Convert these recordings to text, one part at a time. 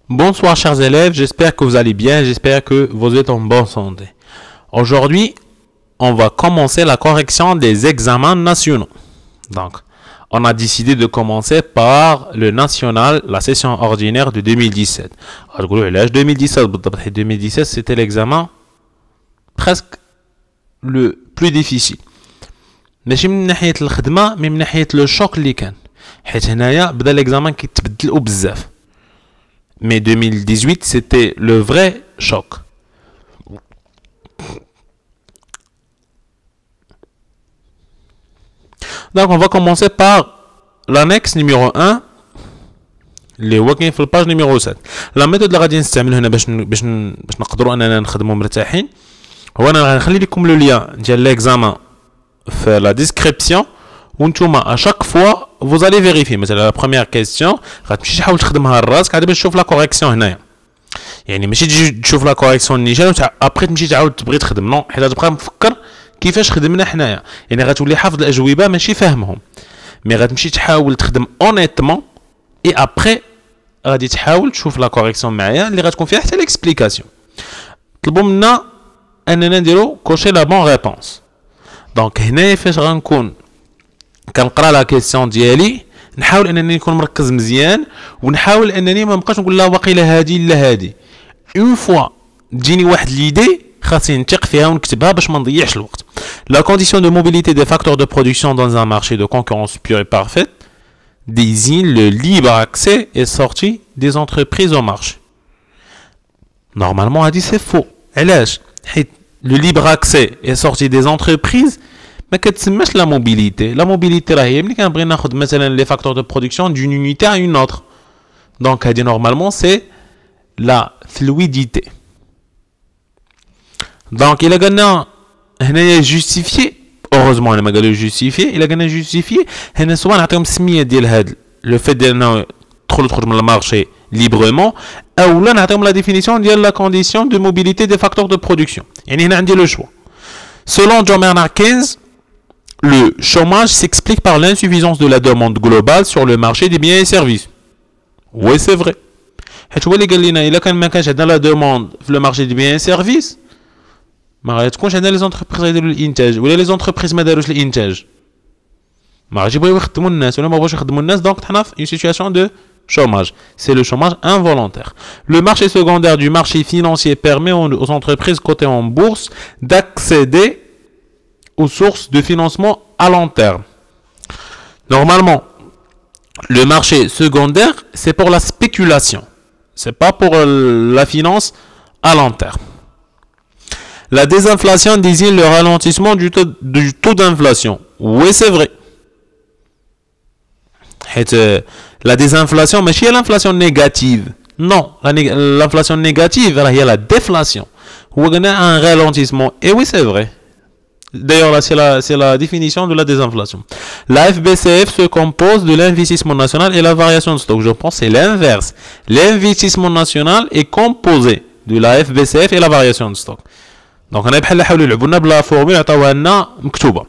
Bonsoir chers élèves, j'espère que vous allez bien, j'espère que vous êtes en bonne santé. Aujourd'hui, on va commencer la correction des examens nationaux. Donc, on a décidé de commencer par le national, la session ordinaire de 2017. Alors, l'âge 2017, c'était l'examen presque le plus difficile. ماشي من ناحية الخدمة mais من ناحية le choc اللي كان. حيت هنايا بدا l'examen كيتبدلوا بزاف. Mais 2018, c'était le vrai choc. Donc, on va commencer par l'annexe numéro 1, اللي هو كاين في الباج numéro 7. La méthode اللي غادي نستعمل هنا باش نقدروا اننا نخدموا مرتاحين هو انا غنخلي لكم لو ليان ديال ليكزامان في لا ديسكريبسيون وانتوما à chaque fois vous allez vérifier. مثلا la première question غتمشي تحاول تخدمها لراسك عاد باش تشوف لا كوريكسيون هنايا. يعني ماشي تجي تشوف لا كوريكسيون نيشان ابري تمشي تعاود تبغي تخدم، نو، حيت غتبقى مفكر كيفاش خدمنا حنايا. يعني غتولي حافظ الاجوبه ماشي فاهمهم، مي غتمشي تحاول تخدم اونيتمون اي ابري غادي تحاول تشوف لا كوريكسيون معايا اللي غتكون فيها حتى ليكسبليكاسيون. طلبوا منا اننا نديرو كوشي لا بون ريبونس. دونك هنايا فاش غنكون كنقرا لا كيسيون ديالي نحاول انني نكون مركز مزيان ونحاول انني ما نبقاش نقول لا واقيلا هادي لا هادي. اون فوا تجيني واحد ليدي خاصني نثق فيها ونكتبها باش ما نضيعش الوقت. La condition de mobilité des facteurs de production dans un marché de concurrence pure et parfaite désigne le libre accès et sortie des entreprises au marché. Normalement, on a dit c'est faux. علاش؟ حيت le libre accès et sortie des entreprises ما كتسماش لا موبيليتي. لا موبيليتي راه هي ملي كنبغي ناخذ مثلا لي فاكتور دو برودكسيون دون يونيتي ا اون اوتر. دونك هادي نورمالمون سي لا فلويديتي. دونك الا قلنا هنايا جوستيفيي، اوروزمون انا ما قالو جوستيفيي، الا قلنا جوستيفيي هنا سواء نعطيهم السميه ديال هاد لو فيت ديال انه تخرج من المارشي ليبرمون او لا نعطيهم لا ديفينيسيون ديال لا كونديسيون دو موبيليتي دي فاكتور دو برودكسيون. يعني هنا عندي لو شوا. Selon John Maynard Keynes, le chômage s'explique par l'insuffisance de la demande globale sur le marché des biens et services. Oui, c'est vrai. حيت هو اللي قال لنا الا كان ما كانش عندنا لا دوموند في لو مارشي دي بيان سيرفيس ما غاتكونش عندنا لي زونتربريز غيديروا الانتاج، ولا لي زونتربريز ما داروش الانتاج ما غاديش يبغيو يخدموا الناس ولا ما بغاوش يخدموا الناس. دونك حنا في اون سيتوياسيون دو chômage. C'est le chômage involontaire. Le marché secondaire du marché financier permet aux entreprises cotées en bourse d'accéder aux sources de financement à long terme. Normalement, le marché secondaire, c'est pour la spéculation. C'est pas pour la finance à long terme. La désinflation désigne le ralentissement du taux d'inflation. Oui, c'est vrai. La désinflation, mais c'est l'inflation négative. Non, l'inflation négative, il y a la déflation. Ou un ralentissement. Et oui, c'est vrai. D'ailleurs, là, c'est la définition de la désinflation. La FBCF se compose de l'investissement national et la variation de stock. Je pense que c'est l'inverse. L'investissement national est composé de la FBCF et la variation de stock. Donc, on a بحال نحاولوا يلعبوا لنا بلا فورمول عطاوها لنا مكتوبه.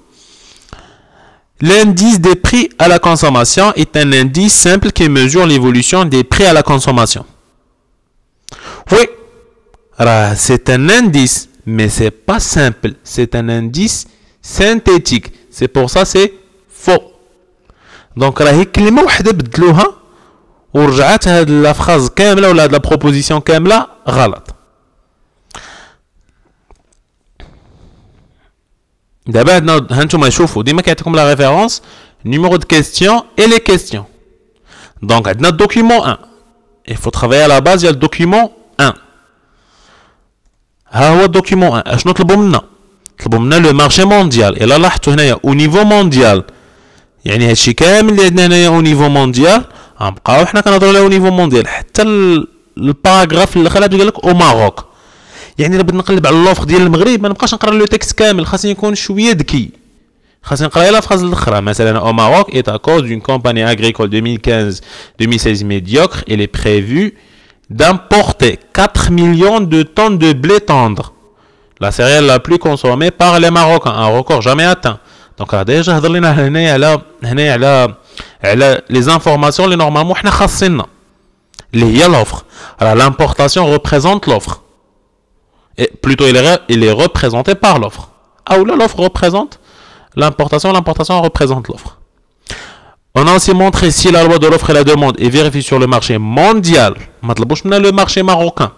L'indice des prix à la consommation est un indice simple qui mesure l'évolution des prix à la consommation. Oui, c'est un indice, mais c'est pas simple. C'est un indice synthétique. C'est pour ça c'est faux. Donc راهي كلمة واحدة بدلوها ورجعت هاد لا فراز كاملة ولا هاد لا بروبوزيسيون كاملة غلط. دابا عندنا هانتوما شوفوا ديما كيعطيكم لا ريفيرونس numéro de question et les questions. Donc عندنا document 1. Il faut travailler à la base ديال document 1. ها هو document 1. اشنو طلبوا منا؟ طلبوا منا لو مارشي مونديال. الا لاحظتوا هنايا او نيفو مونديال، يعني هادشي كامل اللي عندنا هنايا او نيفو مونديال غنبقاو حنا كنهضروا على او نيفو مونديال. حتى الباراغراف اللي خلات قال لك او ماروك. يعني الا بدنا نقلب على لوفر ديال المغرب ما نبقاش نقرا لو تكست كامل، خاصني نكون شويه ذكي، خاصني نقرا لا فراز الاخرى. مثلا au Maroc est à cause d'une campagne agricole 2015-2016 médiocre, il est prévu d'importer 4 millions de tonnes de blé tendre, la céréale la plus consommée par les Marocains, un record jamais atteint. Donc déjà هضر لنا هنايا على les informations اللي normalement حنا خاصيننا. il y a l'offre. Alors l'importation représente l'offre. Et plutôt il est représenté par l'offre. Ah, ou là l'offre représente l'importation représente l'offre. On a aussi montré si la loi de l'offre et la demande est vérifiée sur le marché mondial, le marché marocain.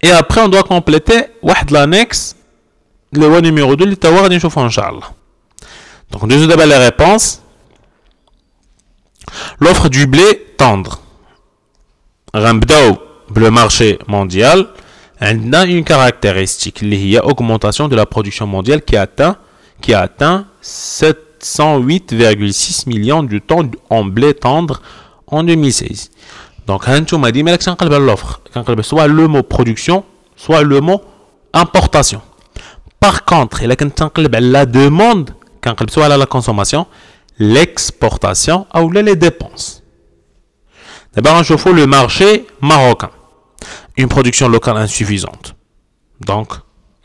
Et après, on doit compléter l'annexe, le loi numéro 2, donc, nous avons les réponses. L'offre du blé tendre. Le marché mondial a une caractéristique, l'augmentation de la production mondiale qui a atteint 708,6 millions de tonnes en blé tendre en 2016. Donc, on m'a dit, mais l'offre, soit le mot production, soit le mot importation. Par contre, il y a la demande, soit la consommation, l'exportation ou les dépenses. D'abord, on chauffe le marché marocain. Une production locale insuffisante. Donc,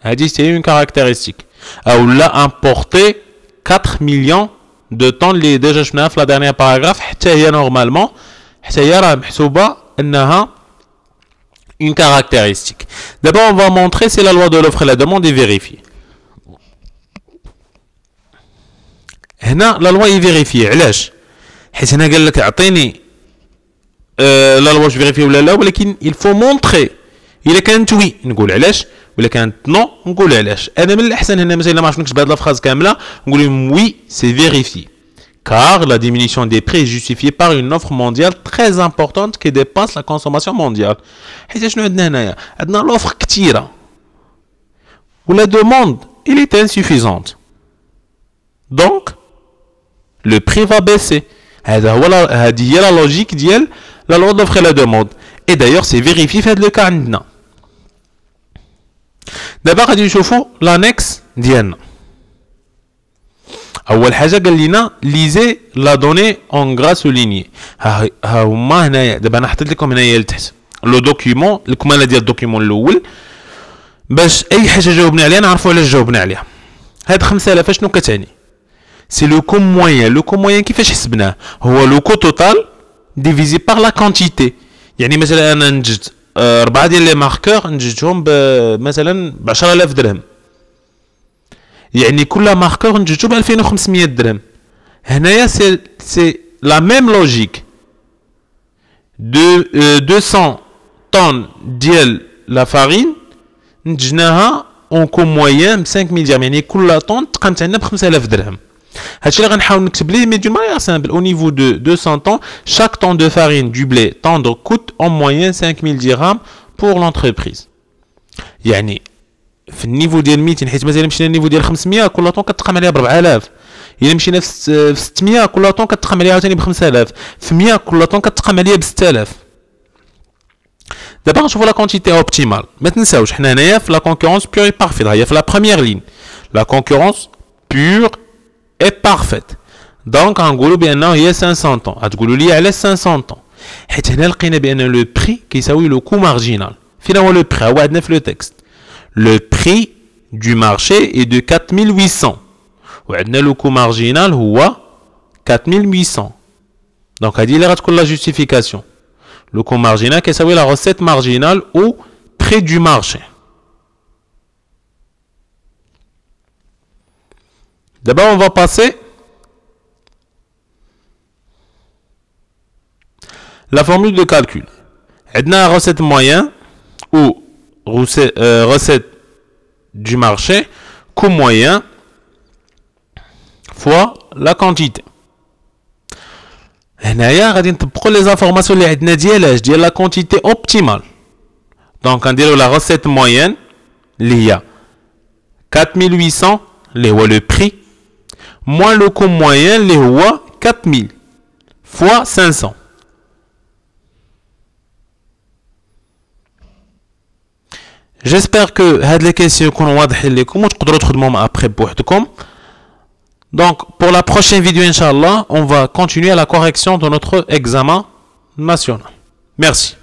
c'est une caractéristique. Ou là, importer 4 millions de tonnes, les déjà je la dernière paragraphe, normalement, une caractéristique. D'abord, on va montrer si la loi de l'offre et la demande est vérifiée. هنا la loi est vérifiée. علاش؟ حيت هنا قال لك اعطيني لا لوا واش فيريفي ولا لا، ولكن il faut montrer الا كانت وي نقول علاش، ولا كانت نو نقول علاش. انا من الاحسن هنا مثلا ما عرفتش نكتب هذه الفراز كامله نقول لهم وي سي فيريفي car la diminution des prix est justifiée par une offre mondiale très importante qui dépasse la consommation mondiale. حيت شنو عندنا هنايا؟ عندنا l'offre كثيره و la demande il est insuffisante. Donc le prix va baisser. هذه هي la logique ديال la loi d'offre et la demande. Et d'ailleurs c'est vérifié في هذا le cas عندنا. دابا غادي نشوفوا l'annexe ديالنا. اول حاجه قال لنا ليزي لا دوني اون غرا سوليني. ها هما هنايا دابا انا حطيت لكم هنايا لتحت لو دوكيومون الكماله ديال الدوكيومون الاول باش اي حاجه جاوبنا عليها نعرفوا علاش جاوبنا عليها. هاد 5000 شنو كتعني؟ سي لو كو موين. لو كو موين كيفاش حسبناه؟ هو لو كو توتال ديفيزي بار لا كونتيتي. يعني مثلا انا نجد 4 ديال لي ماركور نجدهم مثلا ب 10000 درهم، يعني كل ماركور نجدو ب 2500 درهم. هنايا سي لا ميم لوجيك. 200 طن ديال لا فارين نتجناها اون كو موين ب 5000 درهم، يعني كل طن تقامت عندنا ب 5000 درهم. هادشي اللي غنحاول نكتب ليه مي دون مانيير سامبل. او نيفو دو 200 طن chaque tonne de farine du blé tendre coûte en moyenne 5000 dirhams pour l'entreprise. يعني في النيفو ديال 200 حيت مثلا مشينا للنيفو ديال 500 كل طون كتقام عليها ب 4000. الا مشينا في 600 كل طون كتقام عليها عاوتاني ب 5000. في 100 كل طون كتقام عليها ب 6000. دابا غنشوفوا لا كونتيتي اوبتيمال. ما تنساوش حنا هنايا في لا كونكورونس بيور اي بارفيت. هي في لا بروميير لين لا كونكورونس بيور اي بارفيت. دونك غنقولوا بانه هي 500 طون. غتقولوا لي علاش 500 طون؟ حيت هنا لقينا بان لو بري كيساوي لو كو مارجينال. فين هو لو بري؟ هو عندنا في لو تكست. Le prix du marché est de 4800. وعندنا le coût marginal هو 4800. Donc هذه اللي غتكون la justification. Le coût marginal كيساوي la recette marginale au prix du marché. D'abord on va passer la formule de calcul. عندنا recette moyenne ou recette du marché, coût moyen fois la quantité. هنايا غادي نطبقوا les informations اللي عندنا ديال la quantité optimale. Donc نديروا la recette moyenne اللي هي 4800 اللي هو le prix moins le coût moyen اللي هو 4000 fois 500. J'espère que هاد les questions يكونوا واضحين لكم وتقدروا تخدموهم après بوحدكم. Donc pour la prochaine vidéo Inch'Allah, on va continuer la correction de notre examen national. Merci.